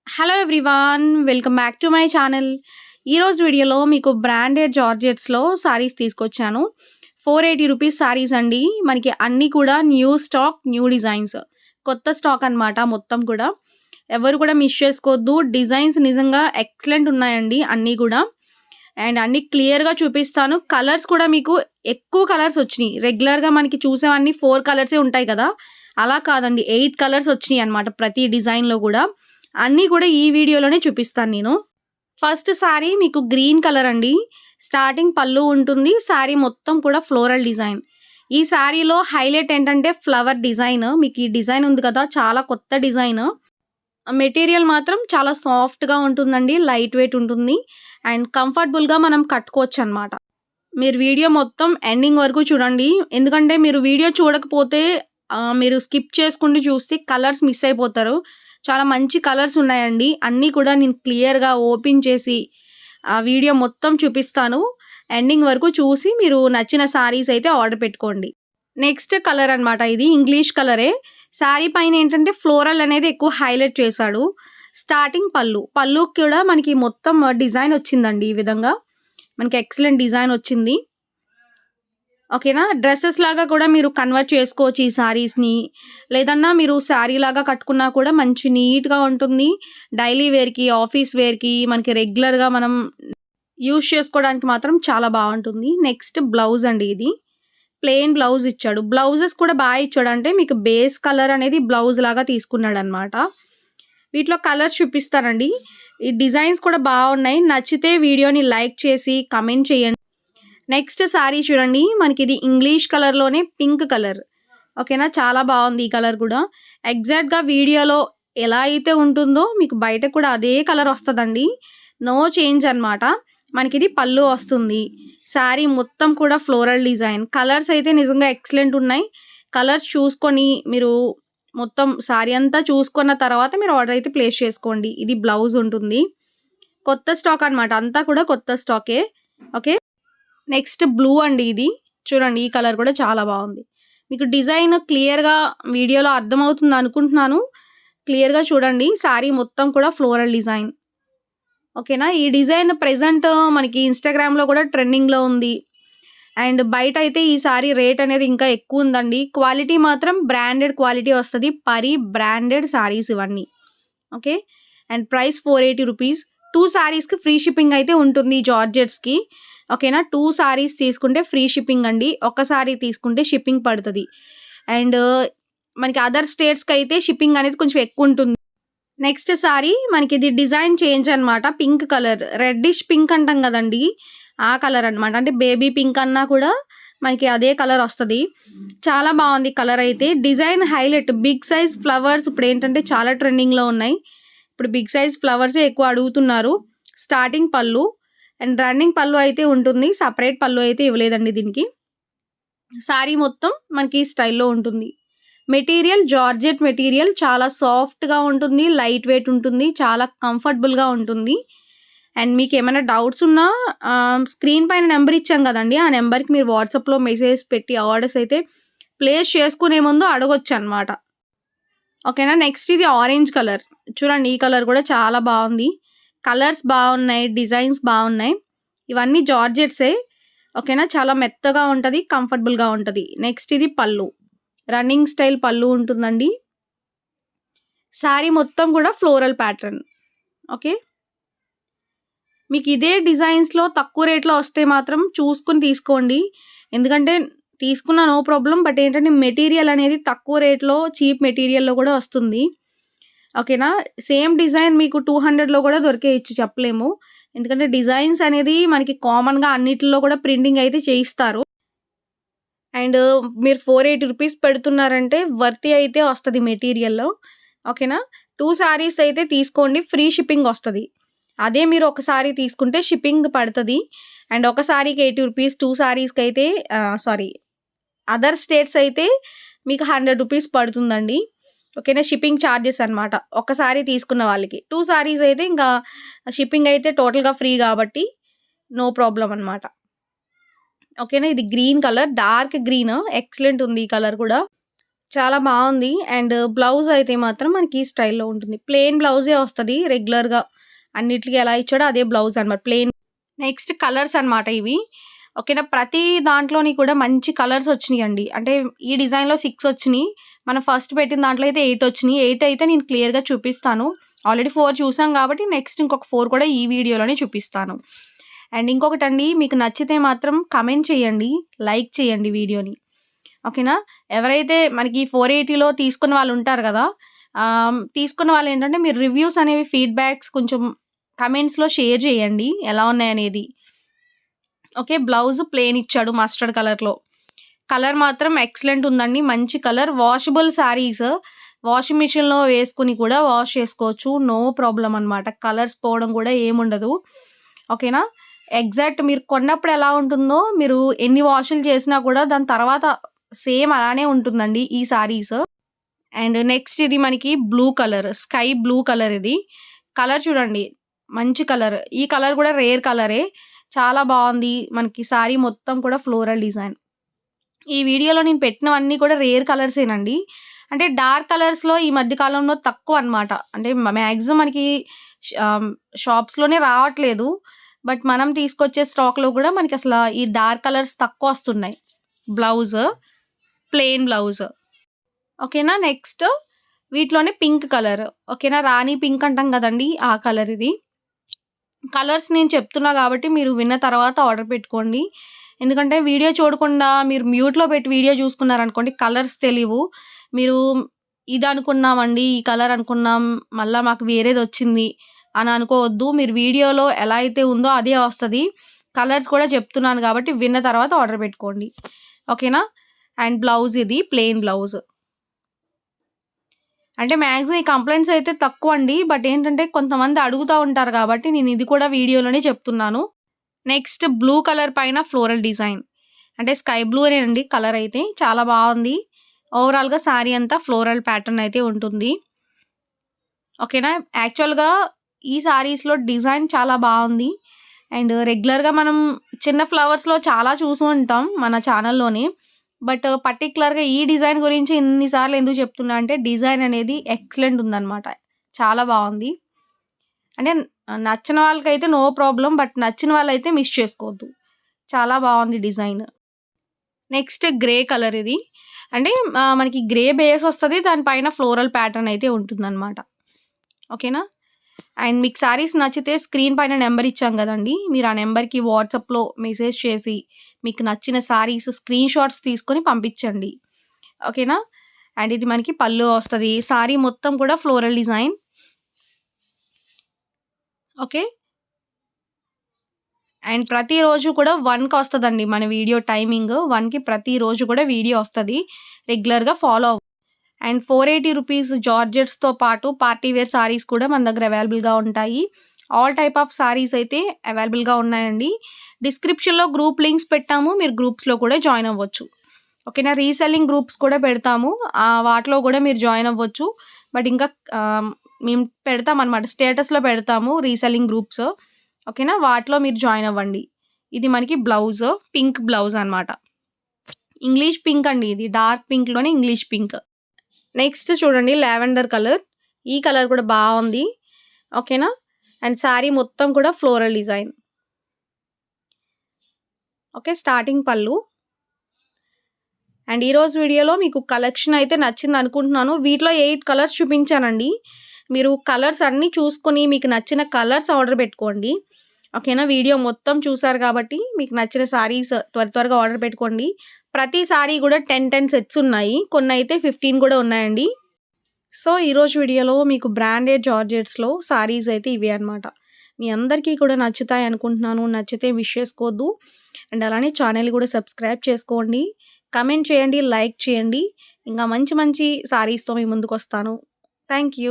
Hello everyone, welcome back to my channel. ఈరోజు వీడియోలో మీకు బ్రాండెడ్ జార్జెట్స్లో సారీస్ తీసుకొచ్చాను. 480 రూపీస్ సారీస్ అండి. మనకి అన్నీ కూడా న్యూ స్టాక్, న్యూ డిజైన్స్, కొత్త స్టాక్ అనమాట మొత్తం కూడా. ఎవరు కూడా మిస్ చేసుకోవద్దు. డిజైన్స్ నిజంగా ఎక్సలెంట్ ఉన్నాయండి అన్నీ కూడా. అండ్ అన్నీ క్లియర్గా చూపిస్తాను. కలర్స్ కూడా మీకు ఎక్కువ కలర్స్ వచ్చినాయి. రెగ్యులర్గా మనకి చూసేవన్నీ 4 కలర్సే ఉంటాయి కదా, అలా కాదండి, 8 కలర్స్ వచ్చినాయి అనమాట ప్రతి డిజైన్లో కూడా. అన్నీ కూడా ఈ వీడియోలోనే చూపిస్తాను నేను. ఫస్ట్ సారీ మీకు గ్రీన్ కలర్ అండి. స్టార్టింగ్ పళ్ళు ఉంటుంది. సారీ మొత్తం కూడా ఫ్లోరల్ డిజైన్. ఈ సారీలో హైలైట్ ఏంటంటే ఫ్లవర్ డిజైన్. మీకు ఈ డిజైన్ ఉంది కదా, చాలా కొత్త డిజైన్. మెటీరియల్ మాత్రం చాలా సాఫ్ట్గా ఉంటుందండి, లైట్ వెయిట్ ఉంటుంది అండ్ కంఫర్టబుల్గా మనం కట్టుకోవచ్చు అనమాట. మీరు వీడియో మొత్తం ఎండింగ్ వరకు చూడండి. ఎందుకంటే మీరు వీడియో చూడకపోతే మీరు స్కిప్ చేసుకుంటూ చూస్తే కలర్స్ మిస్ అయిపోతారు. చాలా మంచి కలర్స్ ఉన్నాయండి. అన్నీ కూడా నేను క్లియర్‌గా ఓపెన్ చేసి ఆ వీడియో మొత్తం చూపిస్తాను. ఎండింగ్ వరకు చూసి మీరు నచ్చిన సారీస్ అయితే ఆర్డర్ పెట్టుకోండి. నెక్స్ట్ కలర్ అనమాట, ఇది ఇంగ్లీష్ కలరే. సారీ పైన ఏంటంటే ఫ్లోరల్ అనేది ఎక్కువ హైలైట్ చేశాడు. స్టార్టింగ్ పళ్ళుకి కూడా మనకి మొత్తం డిజైన్ వచ్చిందండి. ఈ విధంగా మనకి ఎక్సలెంట్ డిజైన్ వచ్చింది. ఓకేనా. డ్రెసెస్ లాగా కూడా మీరు కన్వర్ట్ చేసుకోవచ్చు ఈ సారీస్‌ని. లేదన్నా మీరు శారీ లాగా కట్టుకున్నా కూడా మంచి నీట్‌గా ఉంటుంది. డైలీ వేర్‌కి, ఆఫీస్ వేర్‌కి, మనకి రెగ్యులర్‌గా మనం యూజ్ చేసుకోవడానికి మాత్రం చాలా బావుంటుంది. నెక్స్ట్ బ్లౌజ్ అండి ఇది. ప్లెయిన్ బ్లౌజ్ ఇచ్చాడు. బ్లౌజెస్ కూడా ఇచ్చాడు. అంటే మీకు బేస్ కలర్ అనేది బ్లౌజ్ లాగా తీసుకున్నాడనమాట. వీటిలో కలర్స్ చూపిస్తానండి. ఈ డిజైన్స్ కూడా బాగున్నాయి. నచ్చితే వీడియోని లైక్ చేసి కమెంట్ చేయండి. నెక్స్ట్ సారీ చూడండి, మనకి ఇది ఇంగ్లీష్ కలర్‌లోనే పింక్ కలర్. ఓకేనా. చాలా బాగుంది ఈ కలర్ కూడా. ఎగ్జాక్ట్‌గా వీడియోలో ఎలా అయితే ఉంటుందో మీకు బయట కూడా అదే కలర్ వస్తదండి. నో చేంజ్ అనమాట. మనకిది పళ్ళు వస్తుంది. సారీ మొత్తం కూడా ఫ్లోరల్ డిజైన్. కలర్స్ అయితే నిజంగా ఎక్సలెంట్ ఉన్నాయి. కలర్స్ చూసుకొని మీరు మొత్తం సారీ అంతా చూసుకున్న తర్వాత మీరు ఆర్డర్ అయితే ప్లేస్ చేసుకోండి. ఇది బ్లౌజ్ ఉంటుంది. కొత్త స్టాక్ అనమాట. అంతా కూడా కొత్త స్టాకే. ఓకే. నెక్స్ట్ బ్లూ అండి ఇది. చూడండి, ఈ కలర్ కూడా చాలా బాగుంది. మీకు డిజైన్ క్లియర్‌గా వీడియోలో అర్థమవుతుంది అనుకుంటున్నాను. క్లియర్‌గా చూడండి. సారీ మొత్తం కూడా ఫ్లోరల్ డిజైన్. ఓకేనా. ఈ డిజైన్ ప్రెజెంట్ మనకి ఇన్‌స్టాగ్రామ్‌లో కూడా ట్రెండింగ్‌లో ఉంది. అండ్ బయట అయితే ఈ సారీ రేట్ అనేది ఇంకా ఎక్కువ ఉందండి. క్వాలిటీ మాత్రం బ్రాండెడ్ క్వాలిటీ వస్తది. పరి బ్రాండెడ్ సారీస్ ఇవన్నీ. ఓకే. And price 480 rupees. 2 సారీస్‌కి ఫ్రీ షిప్పింగ్ అయితే ఉంటుంది జార్జెట్స్‌కి. ఓకేనా. 2 సారీస్ తీసుకుంటే ఫ్రీ షిప్పింగ్ అండి. ఒక సారీ తీసుకుంటే షిప్పింగ్ పడతది. అండ్ మనకి అదర్ స్టేట్స్‌కైతే షిప్పింగ్ అనేది కొంచెం ఎక్కువుంటుంది. నెక్స్ట్ సారీ మనకిది డిజైన్ చేంజ్ అనమాట. Pink colour. రెడ్డిష్ పింక్ అంటాం గదండీ, ఆ కలర్ అనమాట. అంటే బేబీ పింక్ అన్నా కూడా మనకి అదే కలర్ వస్తది. చాలా బావుంది కలర్ అయితే. Design highlight. Big size flowers ఇప్పుడేంటంటే చాలా ట్రెండింగ్‌లో ఉన్నాయి. ఇప్పుడు బిగ్ సైజ్ ఫ్లవర్సే ఎక్కువ అడుగుతున్నారు. స్టార్టింగ్ పళ్ళు అండ్ రన్నింగ్ పళ్ళు అయితే ఉంటుంది. సెపరేట్ పళ్ళు అయితే ఇవ్వలేదండి దీనికి. సారీ మొత్తం మనకి ఈ స్టైల్‌లో ఉంటుంది. మెటీరియల్ జార్జెట్ మెటీరియల్ చాలా సాఫ్ట్‌గా ఉంటుంది. లైట్ వెయిట్ ఉంటుంది. చాలా కంఫర్టబుల్‌గా ఉంటుంది. అండ్ మీకేమైనా డౌట్స్ ఉన్నా స్క్రీన్ పైన నెంబర్ ఇచ్చాం గదండీ, ఆ నెంబర్‌కి మీరు వాట్సాప్‌లో మెసేజ్ పెట్టి ఆర్డర్స్ అయితే ప్లేస్ చేసుకునే ముందు అడగొచ్చనమాట. ఓకేనా. నెక్స్ట్ ఇది ఆరెంజ్ కలర్. చూడండి, ఈ కలర్ కూడా చాలా బావుంది. కలర్స్ బావున్నాయి. డిజైన్స్ బావున్నాయి. ఇవన్నీ జార్జెట్సే. ఓకేనా. చాలా మెత్తగా ఉంటది. కంఫర్టబుల్‌గా ఉంటది. నెక్స్ట్ ఇది పళ్ళు. రన్నింగ్ స్టైల్ పళ్ళు ఉంటుందండి. సారీ మొత్తం కూడా ఫ్లోరల్ ప్యాటర్న్. ఓకే. మీకు ఇదే డిజైన్స్‌లో తక్కువ రేట్‌లో వస్తే మాత్రం చూసుకొని తీసుకోండి. ఎందుకంటే తీసుకున్నా నో ప్రాబ్లమ్. బట్ ఏంటంటే మెటీరియల్ అనేది తక్కువ రేట్‌లో చీప్ మెటీరియల్‌లో కూడా వస్తుంది. ఓకేనా. సేమ్ డిజైన్ మీకు 200లో కూడా దొరికేయచ్చు, చెప్పలేము. ఎందుకంటే డిజైన్స్ అనేది మనకి కామన్‌గా అన్నిటిలో కూడా ప్రింటింగ్ అయితే చేయిస్తారు. అండ్ మీరు 480 రూపీస్ పెడుతున్నారంటే వర్తీ అయితే వస్తది మెటీరియల్‌లో. ఓకేనా. 2 సారీస్ అయితే తీసుకోండి, ఫ్రీ షిప్పింగ్ వస్తది. అదే మీరు ఒక సారీ తీసుకుంటే షిప్పింగ్ పడతది. అండ్ ఒక సారీకి 80 రూపీస్, 2 సారీస్‌కైతే సారీ, అదర్ స్టేట్స్ అయితే మీకు 100 రూపీస్ పడుతుందండి. ఓకేనా. షిప్పింగ్ చార్జెస్ అనమాట. ఒక సారీ తీసుకున్న వాళ్ళకి. 2 సారీస్ అయితే ఇంకా షిప్పింగ్ అయితే టోటల్‌గా ఫ్రీ కాబట్టి నో ప్రాబ్లమ్ అనమాట. ఓకేనా. ఇది green colour, dark green. Excellent ఉంది ఈ కలర్ కూడా. చాలా బావుంది. అండ్ బ్లౌజ్ అయితే మాత్రం మనకి ఈ స్టైల్‌లో ఉంటుంది. ప్లెయిన్ బ్లౌజే వస్తది రెగ్యులర్‌గా. అన్నిట్లికి ఎలా ఇచ్చాడో అదే బ్లౌజ్ అనమాట. ప్లెయిన్. నెక్స్ట్ కలర్స్ అనమాట ఇవి. ఓకేనా. ప్రతి దాంట్లోని కూడా మంచి కలర్స్ వచ్చినియండి. అంటే ఈ డిజైన్‌లో 6 వచ్చినియి. మనం ఫస్ట్ పెట్టిన దాంట్లో అయితే 8 వచ్చినియి. 8 అయితే నేను క్లియర్‌గా చూపిస్తాను. ఆల్రెడీ 4 చూసాం కాబట్టి నెక్స్ట్ ఇంకొక 4 కూడా ఈ వీడియోలోనే చూపిస్తాను. అండ్ ఇంకొకటండి, మీకు నచ్చితే మాత్రం కామెంట్ చేయండి. లైక్ చేయండి వీడియోని. ఓకేనా. ఎవరైతే మనకి 480లో తీసుకున్న వాళ్ళుంటారు గదా! తీసుకున్న వాళ్ళేంటంటే మీరు రివ్యూస్ అనేవి ఫీడ్‌బ్యాక్స్ కొంచెం కామెంట్స్‌లో షేర్ చేయండి. ఎలా ఉన్నాయనేది. ఓకే. బ్లౌజ్ ప్లెయిన్ ఇచ్చాడు మస్టర్డ్ కలర్‌లో. కలర్ మాత్రం ఎక్సలెంట్ ఉందండి. మంచి కలర్. వాషబుల్ శారీస్. వాషింగ్ మిషన్‌లో వేసుకొని కూడా వాష్ చేసుకోవచ్చు. నో ప్రాబ్లమ్ అనమాట. కలర్స్ పోవడం కూడా ఏముండదు. ఓకేనా. ఎగ్జాక్ట్ మీరు కొన్నప్పుడు ఎలా ఉంటుందో, మీరు ఎన్ని వాషులు చేసినా కూడా దాని తర్వాత సేమ్ అలానే ఉంటుందండి ఈ శారీస్. అండ్ నెక్స్ట్ ఇది మనకి blue colour. Sky blue colour ఇది. కలర్ చూడండి. మంచి కలర్. ఈ కలర్ కూడా రేర్ కలరే. చాలా బావుంది. మనకి శారీ మొత్తం కూడా ఫ్లోరల్ డిజైన్. ఈ వీడియోలో నేను పెట్టినవన్నీ కూడా రేర్ కలర్సేనండి. అంటే డార్క్ కలర్స్‌లో ఈ మధ్య కాలంలో తక్కువనమాట. అంటే మాక్సిమం మనకి షాప్స్‌లోనే రావట్లేదు. బట్ మనం తీసుకొచ్చే స్టాక్‌లో కూడా మనకసల ఈ డార్క్ కలర్స్ తక్కువొస్తున్నాయి. Blouse, plain blouse. ఓకేనా. నెక్స్ట్ వీటిలోనే పింక్ కలర్. ఓకేనా. రాణి పింక్ అంటాం గదండీ! ఆ కలర్ ఇది. కలర్స్ నేను చెప్తున్నా గాబట్టి మీరు విన్న తర్వాత ఆర్డర్ పెట్టుకోండి. ఎందుకంటే వీడియో చూడకుండా మీరు మ్యూట్‌లో పెట్టి వీడియో చూసుకున్నారనుకోండి కలర్స్ తెలీవు. మీరు ఇదనుకున్నామండి, ఈ కలర్ అనుకున్నాం, మళ్ళా మాకు వేరేదొచ్చింది అని అనుకోవద్దు. మీరు వీడియోలో ఎలా అయితే ఉందో అదే వస్తది. కలర్స్ కూడా చెప్తున్నాను గాబట్టి విన్న తర్వాత ఆర్డర్ పెట్టుకోండి. ఓకేనా. అండ్ బ్లౌజ్ ఇది ప్లెయిన్ బ్లౌజ్. అంటే మాక్సిమం ఈ కంప్లెయింట్స్ అయితే తక్కువండి. బట్ ఏంటంటే కొంతమంది అడుగుతా ఉంటారు గాబట్టి నేను ఇది కూడా వీడియోలోనే చెప్తున్నాను. నెక్స్ట్ బ్లూ కలర్ పైన ఫ్లోరల్ డిజైన్. అంటే స్కై బ్లూనేనండి కలర్ అయితే. చాలా బావుంది. ఓవరాల్‌గా శారీ అంతా ఫ్లోరల్ ప్యాటర్న్ అయితే ఉంటుంది. ఓకేనా. యాక్చువల్‌గా ఈ శారీస్‌లో డిజైన్ చాలా బావుంది. అండ్ రెగ్యులర్‌గా మనం చిన్న ఫ్లవర్స్‌లో చాలా చూసి ఉంటాం మన ఛానల్‌లోని. బట్ పర్టిక్యులర్‌గా ఈ డిజైన్ గురించి ఇన్ని సార్లు ఎందుకు చెప్తున్నా అంటే డిజైన్ అనేది ఎక్సలెంట్ ఉందనమాట. చాలా బావుంది. అంటే నచ్చని వాళ్ళకైతే నో ప్రాబ్లమ్. బట్ నచ్చిన వాళ్ళైతే మిస్ చేసుకోవద్దు. చాలా బావుంది డిజైన్. నెక్స్ట్ గ్రే కలర్ ఇది. అంటే మనకి గ్రే బేస్ వస్తది. దాని పైన ఫ్లోరల్ ప్యాటర్న్ అయితే ఉంటుందనమాట. ఓకేనా. అండ్ మీకు శారీస్ నచ్చితే స్క్రీన్ పైన నంబర్ ఇచ్చాం గదండీ! మీరు ఆ నంబర్‌కి వాట్సాప్‌లో మెసేజ్ చేసి మీకు నచ్చిన శారీస్ స్క్రీన్ షాట్స్ తీసుకొని పంపించండి. ఓకేనా. అండ్ ఇది మనకి పళ్ళు వస్తది. శారీ మొత్తం కూడా ఫ్లోరల్ డిజైన్. ఓకే. అండ్ ప్రతిరోజు కూడా 1కి వస్తదండి మన వీడియో టైమింగ్. 1కి ప్రతిరోజు కూడా వీడియో వస్తది. రెగ్యులర్‌గా ఫాలో అండ్ 480 రూపీస్ జార్జెట్స్‌తో పాటు పార్టీ వేర్ శారీస్ కూడా మన దగ్గర అవైలబుల్‌గా ఉంటాయి. ఆల్ టైప్ ఆఫ్ శారీస్ అయితే అవైలబుల్‌గా ఉన్నాయండి. డిస్క్రిప్షన్‌లో గ్రూప్ లింక్స్ పెట్టాము. మీరు గ్రూప్స్‌లో కూడా జాయిన్ అవ్వచ్చు. ఓకేనా. రీసెల్లింగ్ గ్రూప్స్ కూడా పెడతాము. వాటిలో కూడా మీరు జాయిన్ అవ్వచ్చు. బట్ ఇంకా మేము పెడతామనమాట. స్టేటస్‌లో పెడతాము రీసెల్లింగ్ గ్రూప్స్. ఓకేనా. వాటిలో మీరు జాయిన్ అవ్వండి. ఇది మనకి బ్లౌజ్. పింక్ బ్లౌజ్ అనమాట. ఇంగ్లీష్ పింక్ అండి ఇది. డార్క్ పింక్‌లోనే ఇంగ్లీష్ పింక్. నెక్స్ట్ చూడండి లావెండర్ కలర్. ఈ కలర్ కూడా బావుంది. ఓకేనా. అండ్ శారీ మొత్తం కూడా ఫ్లోరల్ డిజైన్. ఓకే. స్టార్టింగ్ పళ్ళు. అండ్ ఈరోజు వీడియోలో మీకు కలెక్షన్ అయితే నచ్చిందనుకుంటున్నాను. వీటిలో 8 కలర్స్ చూపించానండి. మీరు కలర్స్ అన్నీ చూసుకొని మీకు నచ్చిన కలర్స్ ఆర్డర్ పెట్టుకోండి. ఓకేనా. వీడియో మొత్తం చూసారు కాబట్టి మీకు నచ్చిన శారీస్ త్వరగా ఆర్డర్ పెట్టుకోండి. ప్రతి శారీ కూడా 10 సెట్స్ ఉన్నాయి. కొన్నైతే 15 కూడా ఉన్నాయండి. సో, ఈరోజు వీడియోలో మీకు బ్రాండెడ్ జార్జెట్స్‌లో శారీస్ అయితే ఇవే అనమాట. మీ అందరికీ కూడా నచ్చుతాయి అనుకుంటున్నాను. నచ్చితే మిస్ చేసుకోవద్దు. అండ్ అలానే ఛానెల్ కూడా సబ్స్క్రైబ్ చేసుకోండి. కామెంట్ చేయండి, లైక్ చేయండి. ఇంకా మంచి మంచి శారీస్‌తో మీ ముందుకొస్తాను. Thank you.